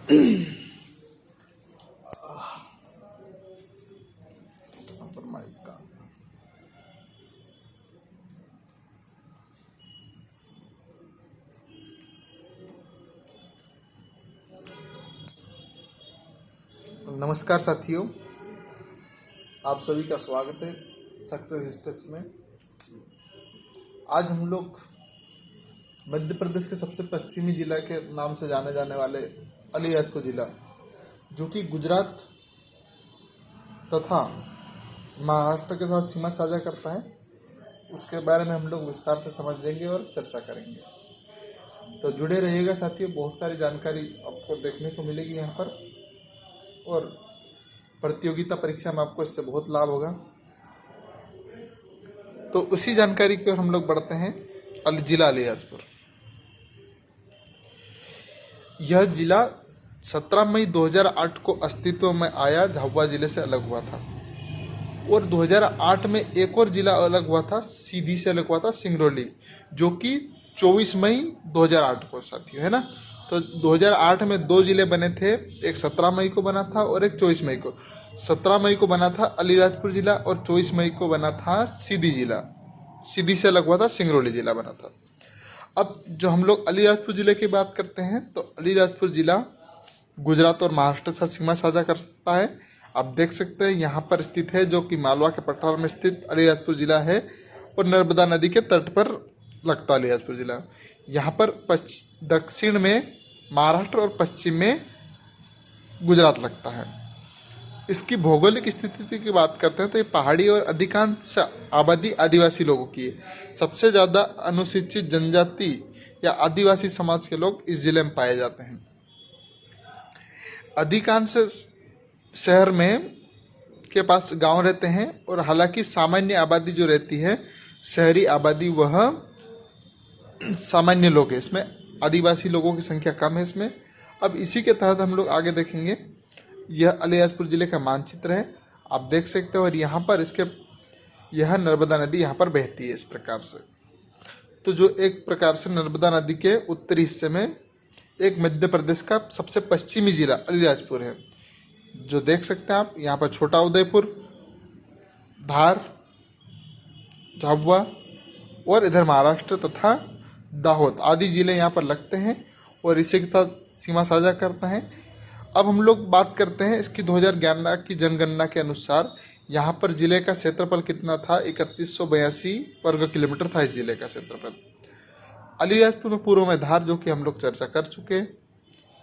पर माइक का नमस्कार साथियों, आप सभी का स्वागत है सक्सेस स्टेप्स में। आज हम लोग मध्य प्रदेश के सबसे पश्चिमी जिला के नाम से जाने जाने वाले अलीराजपुर जिला, जो कि गुजरात तथा महाराष्ट्र के साथ सीमा साझा करता है, उसके बारे में हम लोग विस्तार से समझेंगे और चर्चा करेंगे। तो जुड़े रहिएगा साथियों, बहुत सारी जानकारी आपको देखने को मिलेगी यहाँ पर, और प्रतियोगिता परीक्षा में आपको इससे बहुत लाभ होगा। तो उसी जानकारी की ओर हम लोग बढ़ते हैं। जिला अलीराजपुर, यह जिला 17 मई 2008 को अस्तित्व में आया, झाबुआ जिले से अलग हुआ था। और 2008 में एक और जिला अलग हुआ था, सीधी से अलग हुआ था, सिंगरौली, जो कि 24 मई 2008 को साथियों, है ना। तो 2008 में दो जिले बने थे, एक 17 मई को बना था और एक 24 मई को। 17 मई को बना था अलीराजपुर जिला और 24 मई को बना था सीधी जिला। सीधी से अलग हुआ था, सिंगरौली जिला बना था। अब जो हम लोग अलीराजपुर जिले की बात करते हैं, तो अलीराजपुर जिला गुजरात और महाराष्ट्र के साथ सीमा साझा करता है। आप देख सकते हैं यहाँ पर स्थित है, जो कि मालवा के पठार में स्थित अलीराजपुर जिला है, और नर्मदा नदी के तट पर लगता है अलीराजपुर जिला। यहाँ पर दक्षिण में महाराष्ट्र और पश्चिम में गुजरात लगता है। इसकी भौगोलिक स्थिति की बात करते हैं तो ये पहाड़ी और अधिकांश आबादी आदिवासी लोगों की है। सबसे ज़्यादा अनुसूचित जनजाति या आदिवासी समाज के लोग इस जिले में पाए जाते हैं। अधिकांश शहर में के पास गांव रहते हैं, और हालांकि सामान्य आबादी जो रहती है, शहरी आबादी, वह सामान्य लोग हैं। इसमें आदिवासी लोगों की संख्या कम है इसमें। अब इसी के तहत हम लोग आगे देखेंगे। यह अलीराजपुर जिले का मानचित्र है, आप देख सकते हो। और यहाँ पर यह नर्मदा नदी यहाँ पर बहती है इस प्रकार से। तो जो एक प्रकार से नर्मदा नदी के उत्तरी हिस्से में एक मध्य प्रदेश का सबसे पश्चिमी जिला अलीराजपुर है, जो देख सकते हैं आप। यहाँ पर छोटा उदयपुर, धार, झाबुआ और इधर महाराष्ट्र तथा दाहोद आदि जिले यहाँ पर लगते हैं, और इसी के साथ सीमा साझा करते हैं। अब हम लोग बात करते हैं इसकी 2011 की जनगणना के अनुसार यहाँ पर जिले का क्षेत्रफल कितना था। 3182 वर्ग किलोमीटर था इस जिले का क्षेत्रफल। अलीराजपुर में पूर्व में धार, जो कि हम लोग चर्चा कर चुके हैं,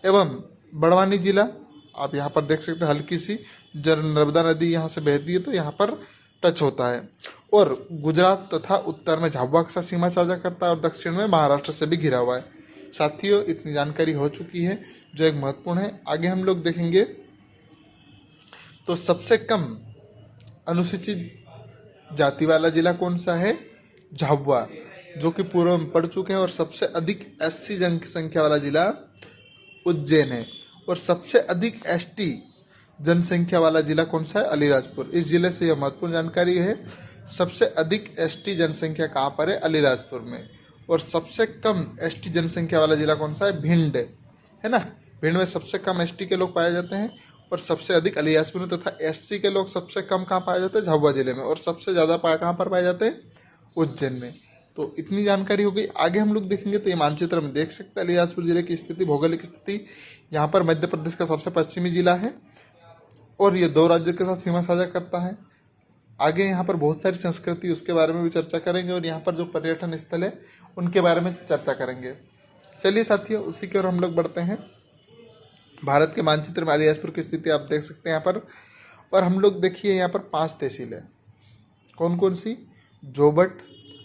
एवं बड़वानी जिला आप यहाँ पर देख सकते हैं। हल्की सी जब नर्मदा नदी यहाँ से बहती है तो यहाँ पर टच होता है, और गुजरात तथा उत्तर में झाबुआ के साथ सीमा साझा करता है, और दक्षिण में महाराष्ट्र से भी घिरा हुआ है। साथियों, इतनी जानकारी हो चुकी है जो एक महत्वपूर्ण है। आगे हम लोग देखेंगे तो सबसे कम अनुसूचित जाति वाला जिला कौन सा है, झाबुआ, जो कि पूर्व में पढ़ चुके हैं। और सबसे अधिक एससी जनसंख्या वाला जिला उज्जैन है, और सबसे अधिक एसटी जनसंख्या वाला जिला कौन सा है, अलीराजपुर। इस जिले से यह महत्वपूर्ण जानकारी है। सबसे अधिक एसटी जनसंख्या कहाँ पर है, अलीराजपुर में। और सबसे कम एसटी जनसंख्या वाला जिला कौन सा है, भिंड, है ना। भिंड में सबसे कम एसटी के लोग पाए जाते हैं, और सबसे अधिक अलीराजपुर में। तथा एससी के लोग सबसे कम कहाँ पाए जाते हैं, झाबुआ जिले में, और सबसे ज़्यादा कहाँ पर पाए जाते हैं, उज्जैन में। तो इतनी जानकारी हो गई। आगे हम लोग देखेंगे तो ये मानचित्र में देख सकते हैं अलीराजपुर जिले की स्थिति, भौगोलिक स्थिति। यहाँ पर मध्य प्रदेश का सबसे पश्चिमी जिला है, और ये दो राज्यों के साथ सीमा साझा करता है। आगे यहाँ पर बहुत सारी संस्कृति, उसके बारे में भी चर्चा करेंगे, और यहाँ पर जो पर्यटन स्थल है उनके बारे में चर्चा करेंगे। चलिए साथियों, उसी की ओर हम लोग बढ़ते हैं। भारत के मानचित्र में अलीराजपुर की स्थिति आप देख सकते हैं यहाँ पर। और हम लोग देखिए यहाँ पर 5 तहसील है। कौन कौन सी, जोबट,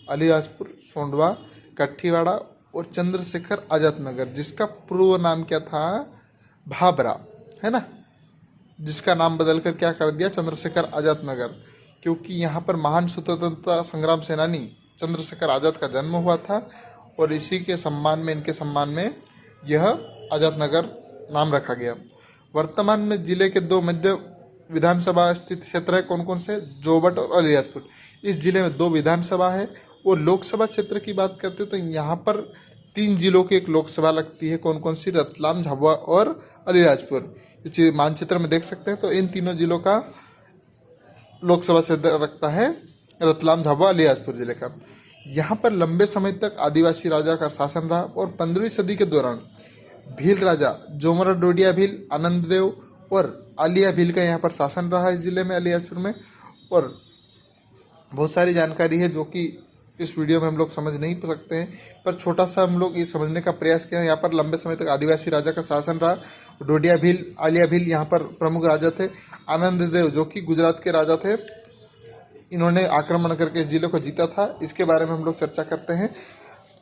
अलीराजपुर, सोंडवा, कठीवाड़ा और चंद्रशेखर आजाद नगर, जिसका पूर्व नाम क्या था, भाबरा, है ना, जिसका नाम बदलकर क्या कर दिया, चंद्रशेखर आजाद नगर, क्योंकि यहाँ पर महान स्वतंत्रता संग्राम सेनानी चंद्रशेखर आजाद का जन्म हुआ था, और इसी के सम्मान में, इनके सम्मान में यह आजाद नगर नाम रखा गया। वर्तमान में जिले के 2 मध्य विधानसभा स्थित क्षेत्र है। कौन कौन से, जोबट और अलीराजपुर। इस जिले में 2 विधानसभा है। और लोकसभा क्षेत्र की बात करते हैं तो यहाँ पर 3 जिलों की एक लोकसभा लगती है। कौन कौन सी? रतलाम, झाबुआ और अलीराजपुर। ये मानचित्र में देख सकते हैं। तो इन तीनों जिलों का लोकसभा क्षेत्र रखता है रतलाम, झाबुआ, अलीराजपुर जिले का। यहाँ पर लंबे समय तक आदिवासी राजा का शासन रहा और 15वीं सदी के दौरान भील राजा जोमरा डोडिया भील, आनंद देव और आलिया भील का यहाँ पर शासन रहा इस जिले में, अलीराजपुर में। और बहुत सारी जानकारी है जो कि इस वीडियो में हम लोग समझ नहीं सकते हैं, पर छोटा सा हम लोग ये समझने का प्रयास किया। यहाँ पर लंबे समय तक आदिवासी राजा का शासन रहा। डोडिया भील, आलिया भील यहाँ पर प्रमुख राजा थे। आनंद देव जो कि गुजरात के राजा थे, इन्होंने आक्रमण करके इस जिले को जीता था। इसके बारे में हम लोग चर्चा करते हैं।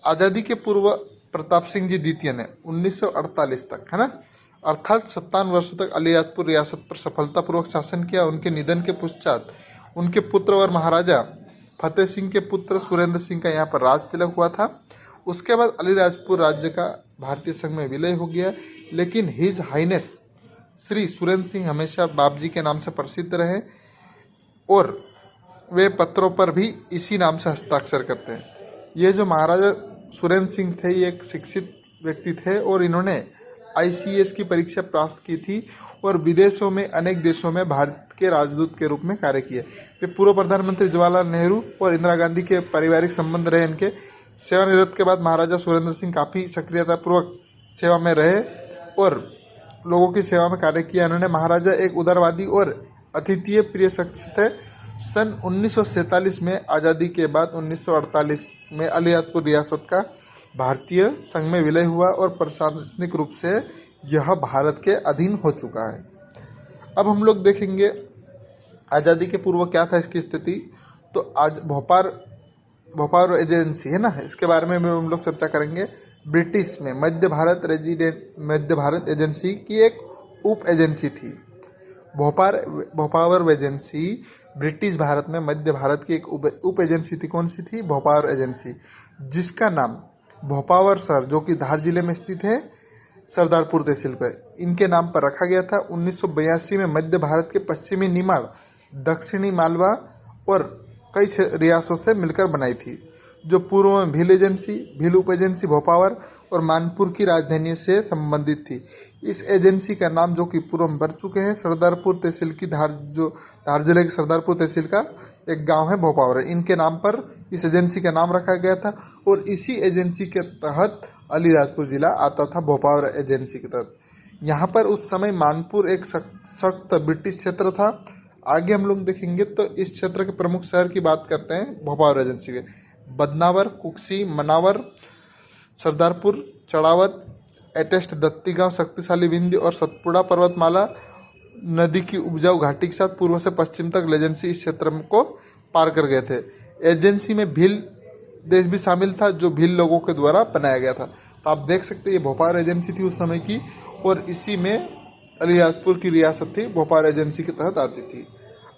आज़ादी के पूर्व प्रताप सिंह जी द्वितीय ने 1948 तक, है ना, अर्थात 57 वर्षों तक अलीराजपुर रियासत पर सफलतापूर्वक शासन किया। उनके निधन के पश्चात उनके पुत्र और महाराजा फतेह सिंह के पुत्र सुरेंद्र सिंह का यहाँ पर राज तिलक हुआ था। उसके बाद अलीराजपुर राज्य का भारतीय संघ में विलय हो गया, लेकिन हिज हाइनेस श्री सुरेंद्र सिंह हमेशा बाबजी के नाम से प्रसिद्ध रहे और वे पत्रों पर भी इसी नाम से हस्ताक्षर करते हैं। ये जो महाराजा सुरेंद्र सिंह थे, ये एक शिक्षित व्यक्ति थे और इन्होंने ICS की परीक्षा पास की थी और विदेशों में अनेक देशों में भारत के राजदूत के रूप में कार्य किए। वे पूर्व प्रधानमंत्री जवाहरलाल नेहरू और इंदिरा गांधी के पारिवारिक संबंध रहे इनके। सेवानिवृत्त के बाद महाराजा सुरेंद्र सिंह काफ़ी सक्रियतापूर्वक सेवा में रहे और लोगों की सेवा में कार्य किया। इन्होंने महाराजा एक उदारवादी और अतिथि प्रिय शख्स थे। सन 1947 में आज़ादी के बाद 1948 में अलीराजपुर रियासत का भारतीय संघ में विलय हुआ और प्रशासनिक रूप से यह भारत के अधीन हो चुका है। अब हम लोग देखेंगे आज़ादी के पूर्व क्या था इसकी स्थिति। तो आज भोपाल एजेंसी है ना, इसके बारे में हम लोग चर्चा करेंगे। ब्रिटिश में मध्य भारत एजेंसी की एक उप एजेंसी थी। भोपाल एजेंसी ब्रिटिश भारत में मध्य भारत की एक उप एजेंसी थी। कौन सी थी? भोपाल एजेंसी, जिसका नाम भोपावर सर जो कि धार जिले में स्थित है, सरदारपुर तहसील पर, इनके नाम पर रखा गया था। 1982 में मध्य भारत के पश्चिमी निमाड़, दक्षिणी मालवा और कई रियासतों से मिलकर बनाई थी, जो पूर्व में भील एजेंसी, भील उप एजेंसी भोपावर और मानपुर की राजधानी से संबंधित थी। इस एजेंसी का नाम जो कि पूर्व में बढ़ चुके हैं, सरदारपुर तहसील की धार जिले के सरदारपुर तहसील का एक गांव है भोपावर, इनके नाम पर इस एजेंसी का नाम रखा गया था और इसी एजेंसी के तहत अलीराजपुर जिला आता था। भोपाल एजेंसी के तहत यहाँ पर उस समय मानपुर एक सख्त ब्रिटिश क्षेत्र था। आगे हम लोग देखेंगे तो इस क्षेत्र के प्रमुख शहर की बात करते हैं भोपाल एजेंसी के। बदनावर, कुक्सी, मनावर, सरदारपुर, चढ़ावत, एटेस्ट, दत्तीगांव, शक्तिशाली विंध्य और सतपुड़ा पर्वतमाला नदी की उपजाऊ घाटी के साथ पूर्व से पश्चिम तक एजेंसी इस क्षेत्र को पार कर गए थे। एजेंसी में भील देश भी शामिल था, जो भील लोगों के द्वारा बनाया गया था। तो आप देख सकते हैं ये भोपाल एजेंसी थी उस समय की और इसी में अलीराजपुर की रियासत थी भोपाल एजेंसी के तहत आती थी।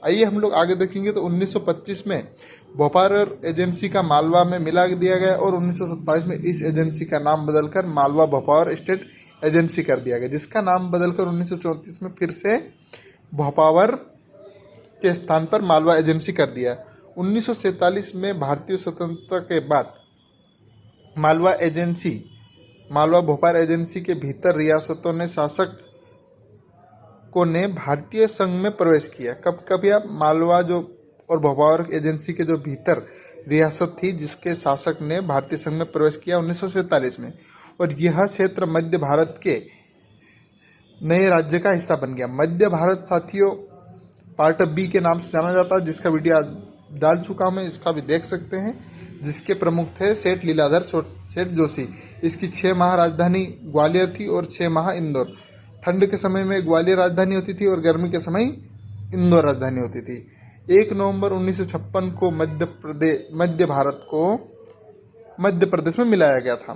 आइए हम लोग आगे देखेंगे तो 1925 में भोपाल एजेंसी का मालवा में मिला दिया गया और 1927 में इस एजेंसी का नाम बदलकर मालवा भोपाल स्टेट एजेंसी कर दिया गया, जिसका नाम बदलकर 1934 में फिर से भोपाल के स्थान पर मालवा एजेंसी कर दिया। 1947 में भारतीय स्वतंत्रता के बाद मालवा भोपाल एजेंसी के भीतर रियासतों ने शासकों ने भारतीय संघ में प्रवेश किया। कब यह मालवा जो और भोपाल एजेंसी के जो भीतर रियासत थी जिसके शासक ने भारतीय संघ में प्रवेश किया 1947 में, और यह क्षेत्र मध्य भारत के नए राज्य का हिस्सा बन गया। मध्य भारत साथियों पार्ट बी के नाम से जाना जाता है, जिसका वीडियो आज डाल चुका हूँ, इसका भी देख सकते हैं, जिसके प्रमुख थे सेठ लीलाधर सेठ जोशी। इसकी 6 माह राजधानी ग्वालियर थी और 6 माह इंदौर। ठंड के समय में ग्वालियर राजधानी होती थी और गर्मी के समय इंदौर राजधानी होती थी। 1 नवंबर 1956 को मध्य प्रदेश में मिलाया गया था।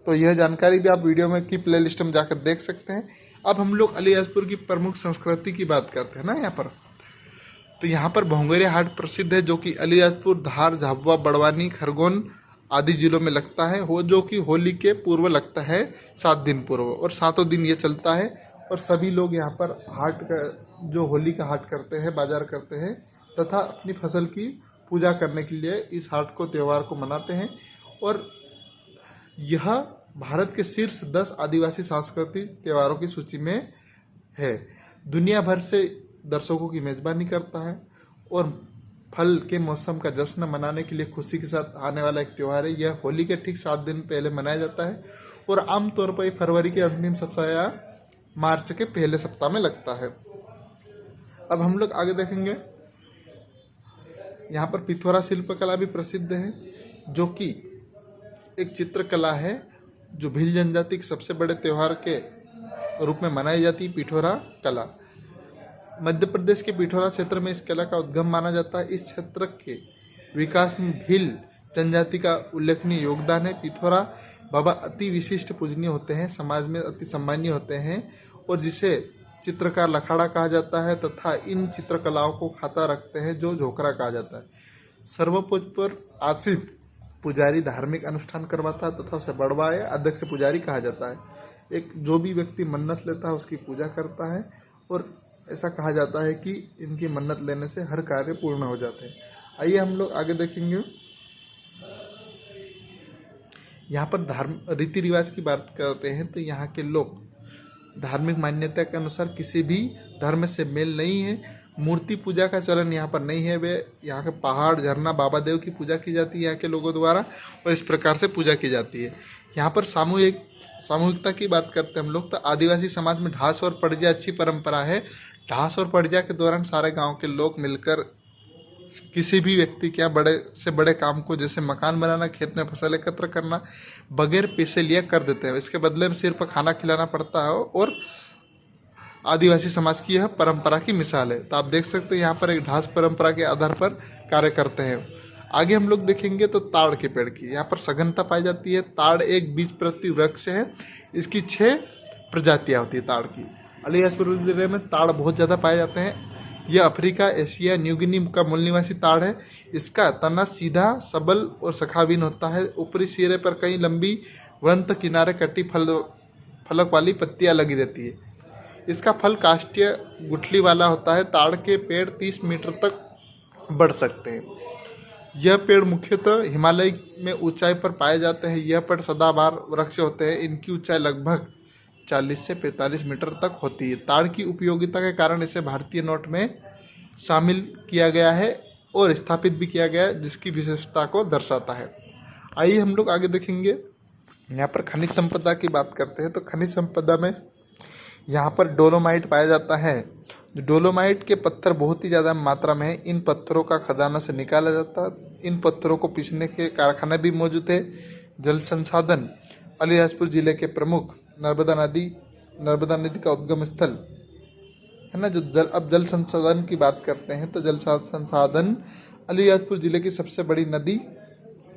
तो यह जानकारी भी आप वीडियो में की प्लेलिस्ट में जाकर देख सकते हैं। अब हम लोग अलीराजपुर की प्रमुख संस्कृति की बात करते हैं ना यहाँ पर। तो यहाँ पर भोंगरिया हाट प्रसिद्ध है, जो कि अलीराजपुर, धार, झाबुआ, बड़वानी, खरगोन आदि जिलों में लगता है, जो कि होली के पूर्व लगता है 7 दिन पूर्व, और 7 दिन ये चलता है। और सभी लोग यहाँ पर हाट का जो होली का हाट करते हैं, बाजार करते हैं तथा अपनी फसल की पूजा करने के लिए इस हाट को, त्यौहार को मनाते हैं। और यह भारत के शीर्ष 10 आदिवासी सांस्कृतिक त्योहारों की सूची में है। दुनिया भर से दर्शकों की मेजबानी करता है और फल के मौसम का जश्न मनाने के लिए खुशी के साथ आने वाला एक त्यौहार है। यह होली के ठीक 7 दिन पहले मनाया जाता है और आमतौर पर फरवरी के अंतिम सप्ताह या मार्च के पहले सप्ताह में लगता है। अब हम लोग आगे देखेंगे, यहाँ पर पिथौरा शिल्पकला भी प्रसिद्ध है, जो कि एक चित्रकला है जो भील जनजाति के सबसे बड़े त्यौहार के रूप में मनाई जाती है। पिथौरा कला मध्य प्रदेश के पिथौरा क्षेत्र में इस कला का उद्गम माना जाता है। इस क्षेत्र के विकास में भील जनजाति का उल्लेखनीय योगदान है। पिथौरा बाबा अति विशिष्ट पूजनीय होते हैं, समाज में अति सम्मानीय होते हैं और जिसे चित्रकार लखाड़ा कहा जाता है तथा इन चित्रकलाओं को खाता रखते हैं जो झोकरा कहा जाता है। सर्वोच्च पर आसीन पुजारी धार्मिक अनुष्ठान करवाता है तथा उसे बड़वा या अध्यक्ष पुजारी कहा जाता है। एक जो भी व्यक्ति मन्नत लेता है उसकी पूजा करता है और ऐसा कहा जाता है कि इनकी मन्नत लेने से हर कार्य पूर्ण हो जाते हैं। आइए हम लोग आगे देखेंगे, यहाँ पर रीति रिवाज की बात करते हैं तो यहाँ के लोग धार्मिक मान्यता के अनुसार किसी भी धर्म से मेल नहीं है। मूर्ति पूजा का चलन यहाँ पर नहीं है। वे यहाँ के पहाड़, झरना, बाबा देव की पूजा की जाती है यहाँ के लोगों द्वारा और इस प्रकार से पूजा की जाती है। यहाँ पर सामूहिकता की बात करते हैं हम लोग तो आदिवासी समाज में ढास और पड़जा अच्छी परंपरा है। ढास और पड़जा के दौरान सारे गांव के लोग मिलकर किसी भी व्यक्ति के यहाँ बड़े से बड़े काम को, जैसे मकान बनाना, खेत में फसल एकत्र करना, बगैर पैसे लिए कर देते हैं। इसके बदले में सिर्फ खाना खिलाना पड़ता है और आदिवासी समाज की यह परंपरा की मिसाल है। तो आप देख सकते हैं यहाँ पर एक ढास परंपरा के आधार पर कार्य करते हैं। आगे हम लोग देखेंगे तो ताड़ के पेड़ की यहाँ पर सघनता पाई जाती है। ताड़ एक बीजप्रति वृक्ष है। इसकी 6 प्रजातियाँ होती है ताड़ की। अलीराजपुर जिले में ताड़ बहुत ज़्यादा पाए जाते हैं। यह अफ्रीका, एशिया, न्यू गिनी का मूल निवासी ताड़ है। इसका तना सीधा, सबल और शाखाहीन होता है। ऊपरी सिरे पर कई लंबी वृंत किनारे कटी फलक वाली पत्तियां लगी रहती है। इसका फल काष्ठीय गुठली वाला होता है। ताड़ के पेड़ 30 मीटर तक बढ़ सकते हैं। यह पेड़ मुख्यतः हिमालय में ऊंचाई पर पाए जाते हैं। यह पेड़ सदाबहार वृक्ष होते हैं। इनकी ऊंचाई लगभग 40 से 45 मीटर तक होती है। ताड़ की उपयोगिता के कारण इसे भारतीय नोट में शामिल किया गया है और स्थापित भी किया गया है, जिसकी विशेषता को दर्शाता है। आइए हम लोग आगे देखेंगे, यहाँ पर खनिज संपदा की बात करते हैं तो खनिज संपदा में यहाँ पर डोलोमाइट पाया जाता है। डोलोमाइट के पत्थर बहुत ही ज़्यादा मात्रा में है। इन पत्थरों का खदानों से निकाला जाता है। इन पत्थरों को पीसने के कारखाने भी मौजूद है। जल संसाधन अलीराजपुर जिले के प्रमुख नर्मदा नदी का उद्गम स्थल है ना। अब जल संसाधन की बात करते हैं तो जल संसाधन अलीराजपुर जिले की सबसे बड़ी नदी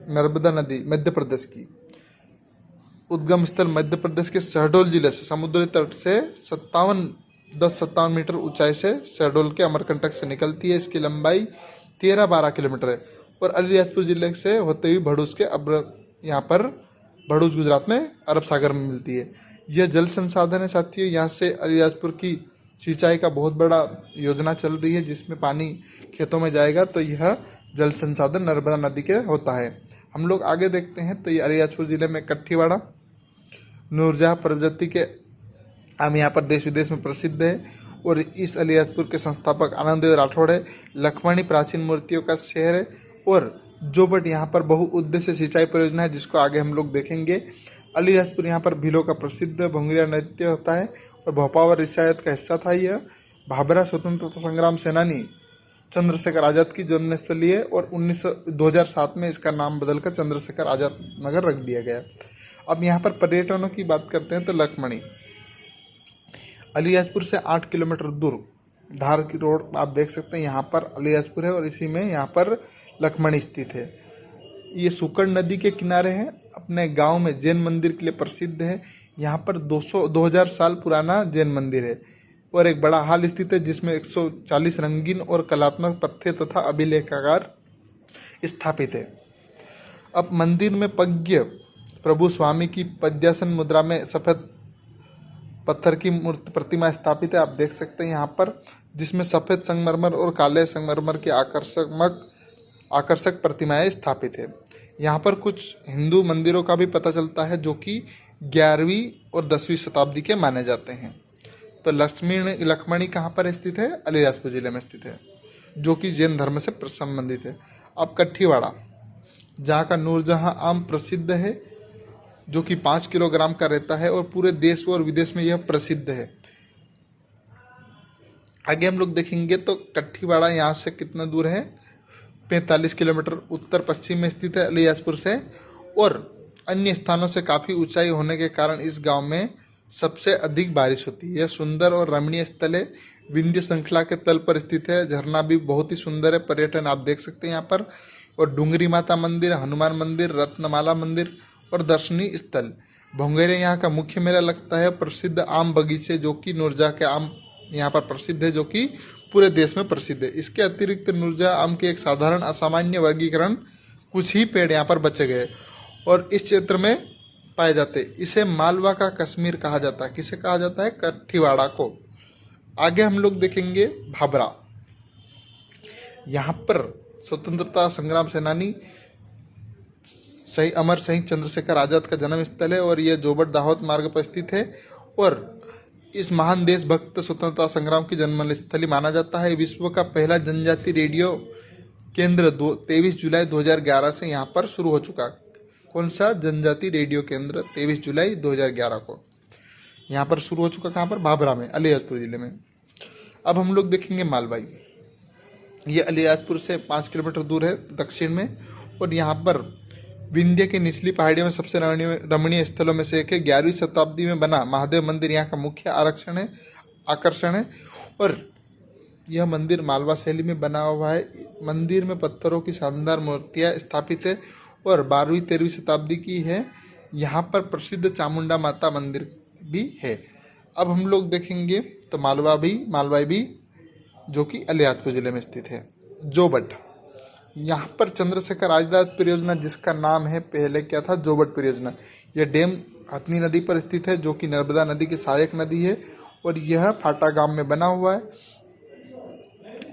नर्मदा नदी मध्य प्रदेश की उद्गम स्थल मध्य प्रदेश के शहडोल जिले से समुद्री तट से 57 मीटर ऊंचाई से शहडोल के अमरकंटक से निकलती है। इसकी लंबाई 13-12 किलोमीटर है और अलीराजपुर जिले से होते हुए भड़ूस के यहाँ पर भड़ूस गुजरात में अरब सागर में मिलती है। यह जल संसाधन है साथियों। यहाँ से अलीराजपुर की सिंचाई का बहुत बड़ा योजना चल रही है, जिसमें पानी खेतों में जाएगा तो यह जल संसाधन नर्मदा नदी के होता है। हम लोग आगे देखते हैं तो ये अलीराजपुर जिले में कट्ठीवाड़ा नूरजहाँ प्रजाति के आम यहाँ पर देश विदेश में प्रसिद्ध है और इस अलीराजपुर के संस्थापक आनंददेव राठौड़ है। लखमणी प्राचीन मूर्तियों का शहर है और जोबट यहाँ पर बहुउद्देश्य सिंचाई परियोजना है, जिसको आगे हम लोग देखेंगे। अलीराजपुर यहाँ पर भीलों का प्रसिद्ध भंगुरिया नृत्य होता है और भोपावर रियासत का हिस्सा था। यह भाभरा स्वतंत्रता संग्राम सेनानी चंद्रशेखर आज़ाद की जन्मस्थली है और 2007 में इसका नाम बदलकर चंद्रशेखर आज़ाद नगर रख दिया गया। अब यहाँ पर पर्यटनों की बात करते हैं तो लखमणी अलीराजपुर से 8 किलोमीटर दूर धार की रोड आप देख सकते हैं। यहाँ पर अलीराजपुर है और इसी में यहाँ पर लखमणी स्थित है। ये सुकड़ नदी के किनारे है। अपने गांव में जैन मंदिर के लिए प्रसिद्ध है। यहाँ पर 2000 साल पुराना जैन मंदिर है और एक बड़ा हॉल स्थित है, जिसमें 140 रंगीन और कलात्मक पत्थर तथा अभिलेखागार स्थापित है। अब मंदिर में पज्ञ प्रभु स्वामी की पद्यासन मुद्रा में सफ़ेद पत्थर की मूर्ति प्रतिमा स्थापित है। आप देख सकते हैं यहाँ पर, जिसमें सफ़ेद संगमरमर और काले संगमरमर की आकर्षक प्रतिमाएं स्थापित है। यहाँ पर कुछ हिंदू मंदिरों का भी पता चलता है जो कि 11वीं और 10वीं शताब्दी के माने जाते हैं। तो लक्ष्मणी कहाँ पर स्थित है? अलीराजपुर जिले में स्थित है, जो कि जैन धर्म से संबंधित है। अब कट्ठीवाड़ा, जहाँ का नूरजहाँ आम प्रसिद्ध है, जो कि 5 किलोग्राम का रहता है और पूरे देश और विदेश में यह प्रसिद्ध है। आगे हम लोग देखेंगे तो कट्ठीवाड़ा यहाँ से कितना दूर है? 45 किलोमीटर उत्तर पश्चिम में स्थित है अलीराजपुर से, और अन्य स्थानों से काफ़ी ऊंचाई होने के कारण इस गांव में सबसे अधिक बारिश होती है। यह सुंदर और रमणीय स्थल है, विंध्य श्रृंखला के तल पर स्थित है। झरना भी बहुत ही सुंदर है, पर्यटन आप देख सकते हैं यहाँ पर। और डूंगरी माता मंदिर, हनुमान मंदिर, रत्नमाला मंदिर और दर्शनीय स्थल। भोंगेरे यहाँ का मुख्य मेला लगता है। प्रसिद्ध आम बगीचे, जो कि नूरजहाँ के आम यहाँ पर प्रसिद्ध है, जो कि पूरे देश में प्रसिद्ध है। इसके अतिरिक्त नूरजहाँ आम के एक साधारण असामान्य वर्गीकरण, कुछ ही पेड़ यहाँ पर बचे गए और इस क्षेत्र में पाए जाते। इसे मालवा का कश्मीर कहा जाता है। किसे कहा जाता है? कट्ठीवाड़ा को। आगे हम लोग देखेंगे भाभरा। यहाँ पर स्वतंत्रता संग्राम सेनानी अमर शहीद चंद्रशेखर आजाद का जन्म स्थल है और यह जोबट दाहोद मार्ग पर स्थित है और इस महान देशभक्त स्वतंत्रता संग्राम की जन्मस्थली माना जाता है। विश्व का पहला जनजाति रेडियो केंद्र 23 जुलाई 2011 से यहाँ पर शुरू हो चुका। कौन सा? जनजाति रेडियो केंद्र 23 जुलाई 2011 को यहाँ पर शुरू हो चुका। कहाँ पर? भाभरा में, अलीराजपुर जिले में। अब हम लोग देखेंगे मालवाई। ये अलीराजपुर से 5 किलोमीटर दूर है दक्षिण में और यहाँ पर विंध्य की निचली पहाड़ियों में सबसे रमणीय स्थलों में से एक है। 11वीं शताब्दी में बना महादेव मंदिर यहाँ का मुख्य आकर्षण है और यह मंदिर मालवा शैली में बना हुआ है। मंदिर में पत्थरों की शानदार मूर्तियाँ स्थापित है और 12वीं-13वीं शताब्दी की है। यहाँ पर प्रसिद्ध चामुंडा माता मंदिर भी है। अब हम लोग देखेंगे तो मालवाई भी, जो कि अलीराजपुर जिले में स्थित है। जोबट, यहाँ पर चंद्रशेखर आजाद परियोजना, जिसका नाम है पहले क्या था? जोबट परियोजना। यह डैम हथनी नदी पर स्थित है, जो कि नर्मदा नदी की सहायक नदी है और यह फाटा गांव में बना हुआ है।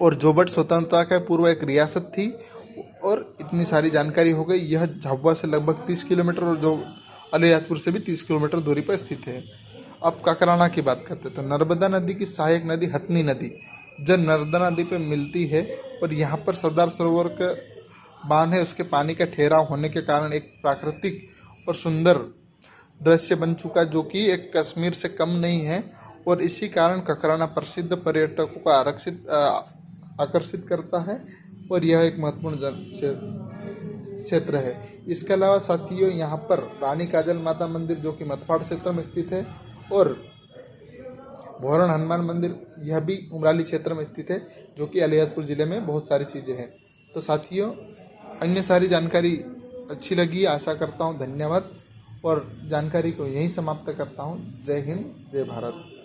और जोबट स्वतंत्रता का पूर्व एक रियासत थी। और इतनी सारी जानकारी हो गई। यह झाबुआ से लगभग 30 किलोमीटर और जो अलीराजपुर से भी 30 किलोमीटर दूरी पर स्थित है। अब काकराना की बात करते हैं तो नर्मदा नदी की सहायक नदी हथनी नदी जब नर्मदा नदी पे मिलती है और यहाँ पर सरदार सरोवर का बांध है, उसके पानी का ठहराव होने के कारण एक प्राकृतिक और सुंदर दृश्य बन चुका, जो कि एक कश्मीर से कम नहीं है। और इसी कारण काकराना प्रसिद्ध पर्यटकों को आकर्षित करता है और यह एक महत्वपूर्ण क्षेत्र है। इसके अलावा साथियों, यहाँ पर रानी काजल माता मंदिर, जो कि मथवाड़ क्षेत्र में स्थित है, और भोरन हनुमान मंदिर, यह भी उमराली क्षेत्र में स्थित है, जो कि अलीराजपुर ज़िले में बहुत सारी चीज़ें हैं। तो साथियों, अन्य सारी जानकारी अच्छी लगी, आशा करता हूँ। धन्यवाद और जानकारी को यहीं समाप्त करता हूँ। जय हिंद, जय भारत।